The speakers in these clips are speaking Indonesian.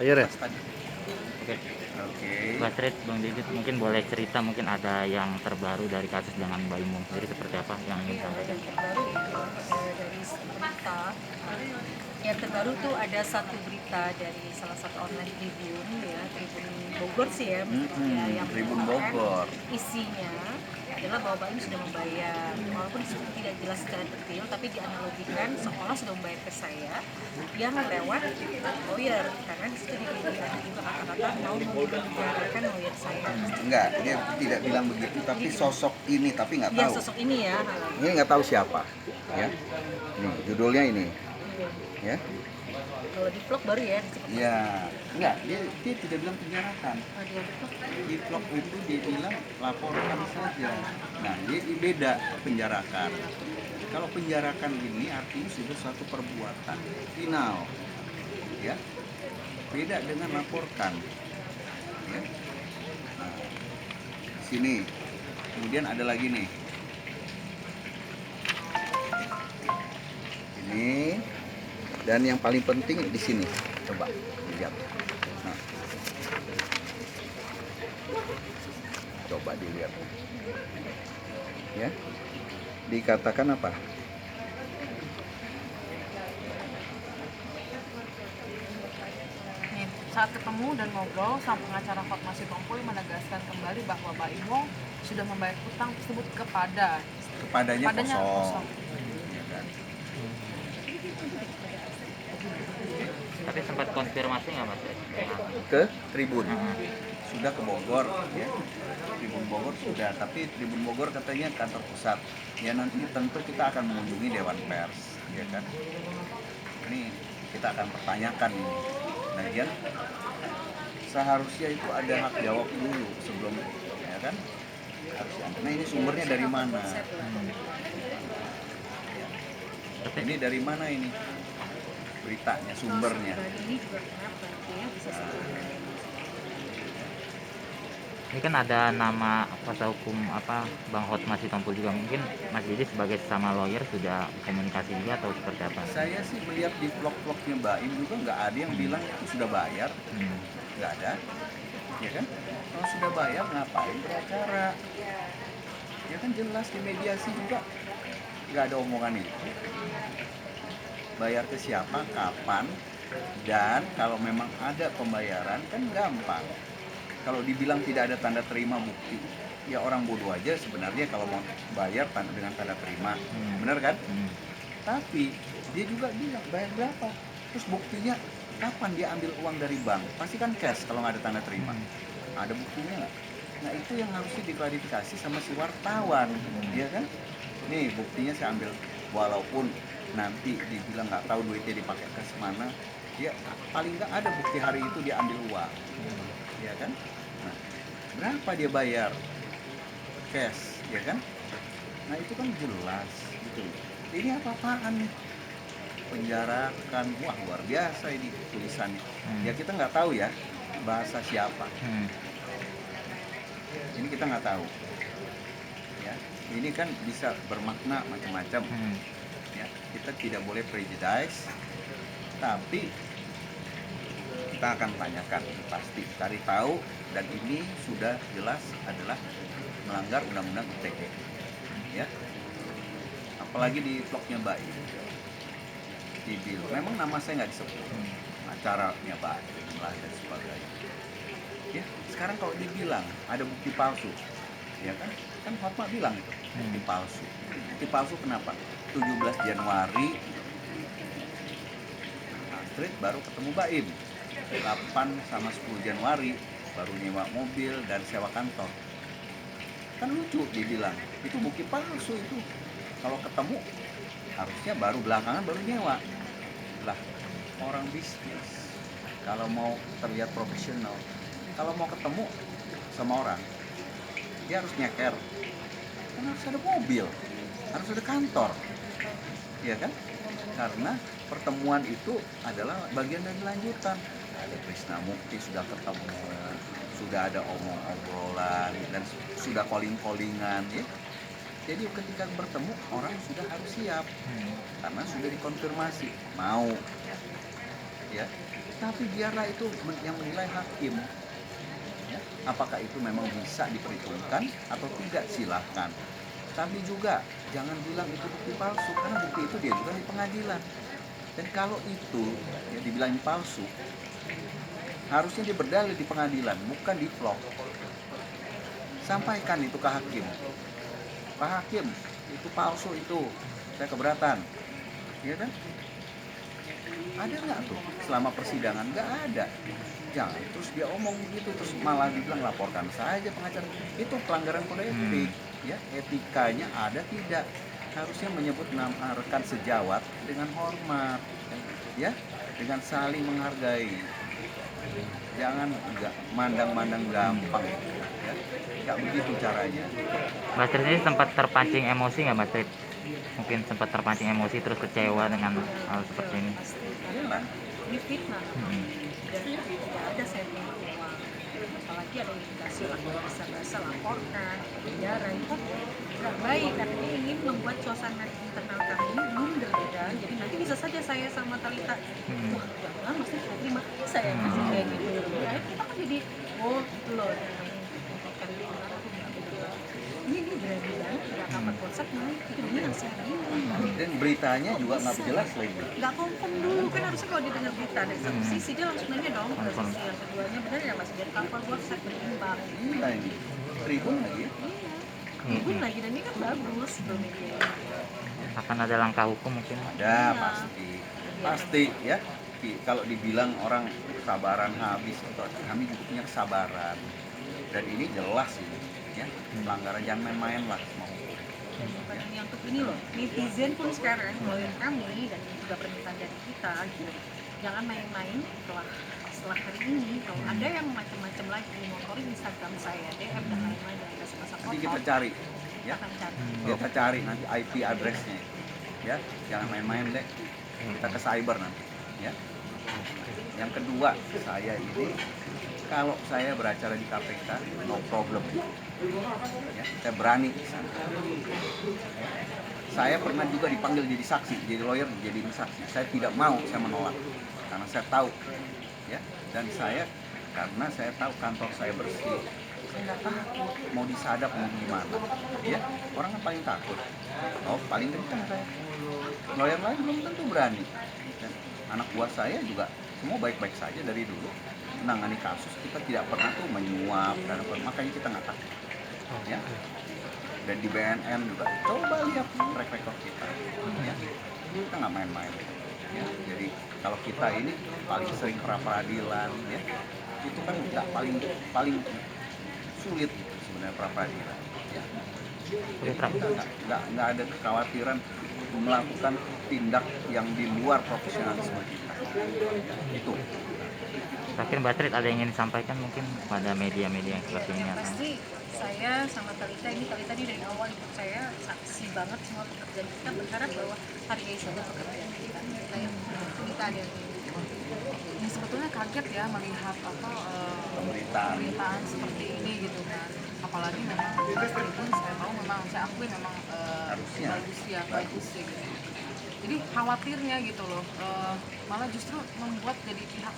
Ayo Red. Oke, Oke. Mas Red, Bang Didit mungkin boleh cerita, mungkin ada yang terbaru dari kasus dengan Mbak Imong sendiri seperti apa yang ingin sampaikan? Yang terbaru itu dari berita yang terbaru tuh ada satu berita dari salah satu online Tribun ya, Tribun Bogor sih ya, ya yang Tribun menyatakan Bogor. isinya adalah bahwa Baim sudah membayar, walaupun tidak jelas secara detail, tapi dianalogikan seolah sudah membayar ke saya yang lewat lawyer, karena di situ diberikan juga kata-kata mau memenjarakan lawyer saya. Enggak, dia tidak bilang begitu, tapi sosok ini, tapi nggak Ya tahu. sosok ini ya. Ini nggak tahu siapa, ya. Nih, judulnya ini, ya. Kalau di vlog baru ya. Ya, enggak, dia tidak bilang penjarakan. Oh, dia di vlog. Di vlog itu dia bilang laporkan saja. Nah, dia beda penjarakan. Kalau penjarakan ini artinya sudah suatu perbuatan final, ya. Beda dengan laporkan, ya. Nah, sini, kemudian ada lagi nih. Ini, dan yang paling penting di sini, coba dilihat. Nah, coba dilihat, ya. Dikatakan apa? Nih, saat ketemu dan ngobrol, sang pengacara Hotma Sitompul menegaskan kembali bahwa Mbak Imong sudah membayar utang tersebut Kepadanya kepadanya kosong. Ya kan? Tapi sempat konfirmasi nggak Mas Red? Ke Tribun, sudah ke Bogor, ya. Tribun Bogor sudah, tapi Tribun Bogor katanya kantor pusat. Ya nanti tentu kita akan mengunjungi Dewan Pers, ya kan. Ini kita akan pertanyakan ini. Lagian seharusnya itu ada hak jawab dulu sebelum, ya kan. Harusnya. Nah ini sumbernya dari mana? Ini dari mana ini? Beritanya, sumbernya. Ini juga kenapa ya bisa seperti Ini kan ada nama kuasa hukum apa Bang Hotma Sitompul juga, mungkin Mas Didit sebagai sesama lawyer sudah komunikasi juga atau seperti apa? Saya sih melihat di vlog-vlognya Mbak Im juga nggak ada yang bilang itu sudah bayar, nggak ada, ya kan? Kalau sudah bayar ngapain beracara? Ya kan jelas di mediasi juga nggak ada omongan itu. Bayar ke siapa, kapan, dan kalau memang ada pembayaran kan gampang. Kalau dibilang tidak ada tanda terima bukti, ya orang bodoh aja sebenarnya kalau mau bayar dengan tanda terima, benar kan? Tapi dia juga bilang bayar berapa, terus buktinya kapan dia ambil uang dari bank, pasti kan cash kalau nggak ada tanda terima. Ada buktinya nggak? Nah itu yang harusnya diklarifikasi sama si wartawan, ya kan? Nih buktinya saya ambil, walaupun nanti dibilang nggak tahu duitnya dipakai ke mana, dia paling nggak ada bukti hari itu dia ambil uang, ya kan? Nah, berapa dia bayar cash, ya kan? Nah itu kan jelas gitu. Ini apa-apaan nih? Penjarakan, wah luar biasa ini tulisannya. Ya kita nggak tahu ya bahasa siapa. Ini kita nggak tahu. Ya, ini kan bisa bermakna macam-macam. Ya, kita tidak boleh prejudice, tapi kita akan tanyakan pasti, cari tahu, dan ini sudah jelas adalah melanggar undang-undang ITE. Ya, apalagi di vlognya Mbak I. Dibilang, memang nama saya nggak disebut, acaranya Mbak I dan sebagainya. Ya, sekarang kalau dibilang ada bukti palsu, ya kan? Kan Hotma bilang itu bukti palsu. Bukti palsu kenapa? 17 Januari Astrid baru ketemu Baim. 8 sama 10 Januari baru nyewa mobil dan sewa kantor. Kan lucu dia bilang, itu bukti palsu itu. Kalau ketemu harusnya baru belakangan baru nyewa. Lah, orang bisnis kalau mau terlihat profesional, kalau mau ketemu sama orang, dia harus nyeker. Kan harus ada mobil, harus ada kantor, ya kan? Karena pertemuan itu adalah bagian dari lanjutan. Ada Krisna Mukti sudah ketemu, sudah ada omong-obrolan, dan sudah calling-callingan, ya. Jadi ketika bertemu orang sudah harus siap, karena sudah dikonfirmasi mau, ya. Tapi biarlah itu yang menilai hakim. Ya, apakah itu memang bisa diperhitungkan atau tidak, silahkan. Tapi juga jangan bilang itu bukti palsu, karena bukti itu dia juga di pengadilan. Dan kalau itu ya dibilang palsu, harusnya dia berdalil di pengadilan, bukan di vlog. Sampaikan itu ke hakim. Pak Hakim, itu palsu itu, saya keberatan. Iya kan? Ada nggak tuh selama persidangan? Nggak ada. Jangan terus dia omong gitu, terus malah dibilang laporkan saja pengacara. Itu pelanggaran kode etik. Ya, etikanya ada tidak? Harusnya menyebut nama rekan sejawat dengan hormat, ya, dengan saling menghargai. Jangan enggak mandang-mandang gampang, ya. Nggak begitu caranya. Mas Trit ini sempat terpancing emosi nggak Mas Trit? Mungkin sempat terpancing emosi terus kecewa dengan hal seperti ini. Pasti Iyalah. karena ini fitnah. Dan tidak ada saya terima uang, apalagi ada indikasi bisa laporkan penjara, itu nggak baik. Karena dia ingin membuat suasana internal kami belum berbeda, jadi nanti bisa saja saya sama Talita wah jangan mesti saya terima saya masih kayak gitu ya, kita kan jadi oh gitu loh, ini berani banget nggak dapat konsep nih, ini yang saya bingung. Dan beritanya juga nggak jelas lagi. Nggak confirm dulu, kan harusnya kalau dia dengar berita dari satu sisi dia langsung nanya dong ke sisi yang keduanya, benar ya Mas, biar kapal buat set berimbang. Iya ini tribun lagi. Iya, tribun lagi, dan ini kan bagus tuh media. Akan ada langkah hukum mungkin. Ada pasti ya. Kalau dibilang orang kesabaran habis, atau kami juga punya kesabaran. Dan ini jelas ini, ya, pelanggaran, jangan main-main lah mau. Dan bukan hanya untuk ini loh, netizen pun sekarang lawyer kami dan ini juga permintaan dari kita gitu. Jangan main-main setelah hari ini, kalau ada yang macam-macam lagi ngotorin Instagram saya, DM dan lain-lain dan ada semasa Nanti foto, kita cari, ya, akan cari. kita cari nanti IP addressnya, ya, jangan main-main deh, kita ke cyber nanti, ya. Yang kedua, saya ini kalau saya beracara di KPK no problem, ya, saya berani di sana. Saya pernah juga dipanggil jadi saksi, jadi lawyer, jadi saksi. Saya tidak mau, saya menolak karena saya tahu, ya, dan karena saya tahu kantor saya bersih, saya nggak takut mau disadap mau gimana, ya. Orang yang paling takut, paling kencang saya. Lawyer lain belum tentu berani. Dan anak buah saya juga semua baik-baik saja dari dulu. Menangani kasus kita tidak pernah tuh menyuap dan apa, makanya kita nggak takut, ya. Dan di BNN juga coba lihat track record kita, ya. Kita nggak main-main, ya. Jadi kalau kita ini paling sering pra peradilan, ya, itu kan nggak paling sulit gitu sebenarnya pra peradilan, ya. Jadi kita nggak ada kekhawatiran melakukan tindak yang di luar profesionalisme kita. Itu. Terakhir Mbak Trit ada yang ingin disampaikan mungkin kepada media-media yang seperti ini atau? Pasti saya sama Talita ini dari awal ikut saya, saksi banget semua pekerjaan kita, berharap bahwa hargai saja pekerjaan kita ada yang Ya, sebetulnya kaget ya melihat pemberitaan seperti ini gitu kan, apalagi memang meskipun saya tahu memang saya akui memang bagus sih gitu. Jadi khawatirnya gitu loh, malah justru membuat jadi pihak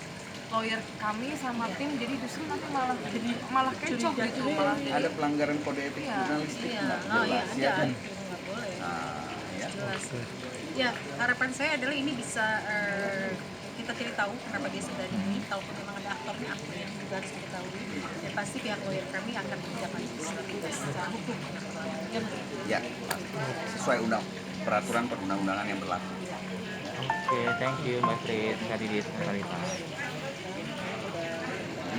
lawyer kami sama tim jadi justru nanti malah kecoh gitu, malah Ada pelanggaran kode etik jurnalistik nggak jelas, ya kan? nggak boleh. Ya. Jelas. Ya, harapan saya adalah ini bisa kita cari tahu kenapa dia sedang ini, kalaupun memang ada aktornya yang juga harus diketahui, dan pasti pihak lawyer kami akan menjaga secara hukum. Ya, sesuai peraturan perundang-undangan yang berlaku. Oke, thank you Mbak Trit, Kak Didit, Kak Talita.